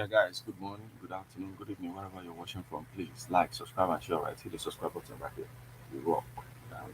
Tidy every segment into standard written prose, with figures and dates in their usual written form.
Yeah, guys, good morning, good afternoon, good evening, wherever you're watching from. Please like, subscribe, and share. Right, hit the subscribe button right here. We rock. Down.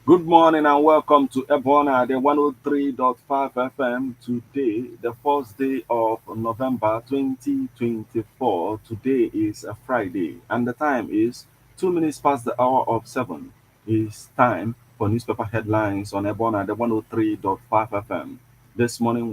Good morning and welcome to EBEONADI 103.5 FM. Today, the first day of November 2024. Today is a Friday, and the time is 2 minutes past the hour of 7. It's time for newspaper headlines on EBEONADI 103.5 FM. This morning,